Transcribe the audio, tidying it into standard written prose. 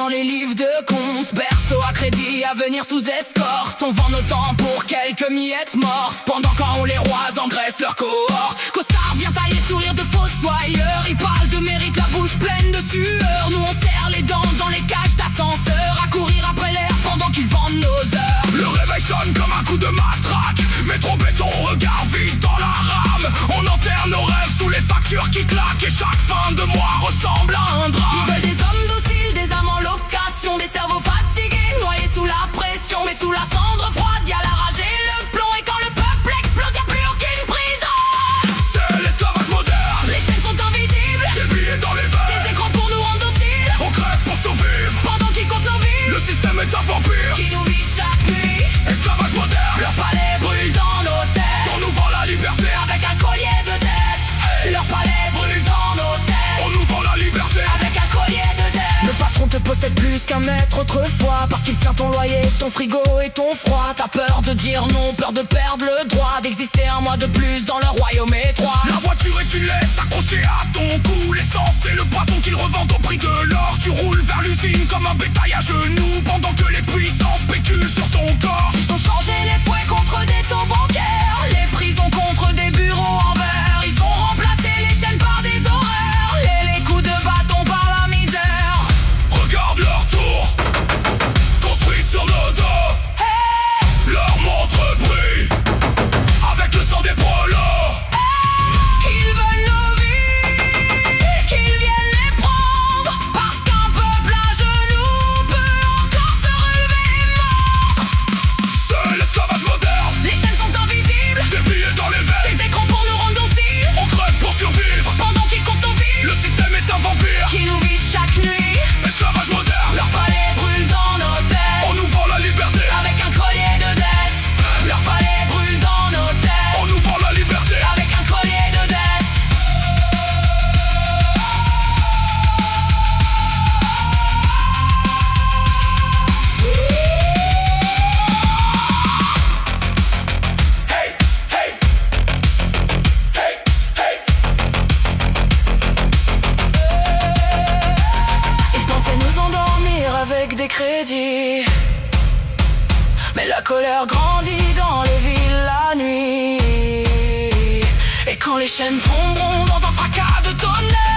dans les livres de comptes. Berceau à crédit, à venir sous escorte. On vend nos temps pour quelques miettes mortes, pendant quand les rois engraissent leur cohorte. Costard bien taillé, sourire de fossoyeur. Ils parlent de mérite, la bouche pleine de sueur. Nous on serre les dents dans les cages d'ascenseur, à courir après l'air pendant qu'ils vendent nos heures. Le réveil sonne comme un coup de matraque. Métro béton, regard vide dans la rame. On enterre nos rêves sous les factures qui claquent, et chaque fin de mois ressemble à un drame. Ils veulent des hommes dociles, des âmes en location, des cerveaux fatigués, noyés sous la pression. Mais sous la cendre froide, y'a la rage et le plomb. Et quand le peuple explose, y'a plus aucune prison. C'est l'esclavage moderne. Les chaînes sont invisibles, Des billets dans les veines. des écrans pour nous rendre dociles, On crève pour survivre. pendant qu'ils comptent nos vies, Le système est un vampire. qui nous vide chaque nuit. Esclavage moderne. Leur palais brûle dans nos têtes, On nous vend la liberté. avec un collier de tête. Leur palais brûle dans nos têtes, On nous vend la liberté. avec un collier de dette. Le patron te possède plus qu'un maître autrefois, parce qu'il tient ton loyer, ton frigo et ton froid. T'as peur de dire non, peur de perdre le droit d'exister un mois de plus dans le royaume étroit. La voiture est une laisse accrochée à ton cou. L'essence et le poison qu'ils revendent au prix de l'or. Tu roules vers l'usine comme un bétail à genoux, pendant que les puissances spéculent sur ton corps. Ils ont changé les fouets contre des taux bancaires, les prisons contre des bureaux en verre. Ils ont remplacé les chaînes par des horaires, les coups de bâton par la misère. Regarde leur tour, construite sur nos dos. Leur montre brille avec le sang des prolos. Qu'ils veulent nos vies, qu'ils viennent les prendre, parce qu'un peuple à genoux peut encore se relever mort. C'est l'esclavage moderne. Les chaînes sont invisibles, Des billets dans les veines. des écrans pour nous rendre dociles, On crève pour survivre. pendant qu'ils comptent nos vies, Le système est un vampire. qui nous vide chaque nuit. Esclavage moderne. Leur palais brûle dans nos têtes, On nous vend la liberté. avec un collier de dette. Leur palais brûle dans nos têtes, On nous vend la liberté. avec un collier de dette. Hey, hey. Hey, hey. Ils pensaient nous endormir avec des crédits, mais la colère grandit dans les villes la nuit. Et quand les chaînes tomberont dans un fracas de tonnerre,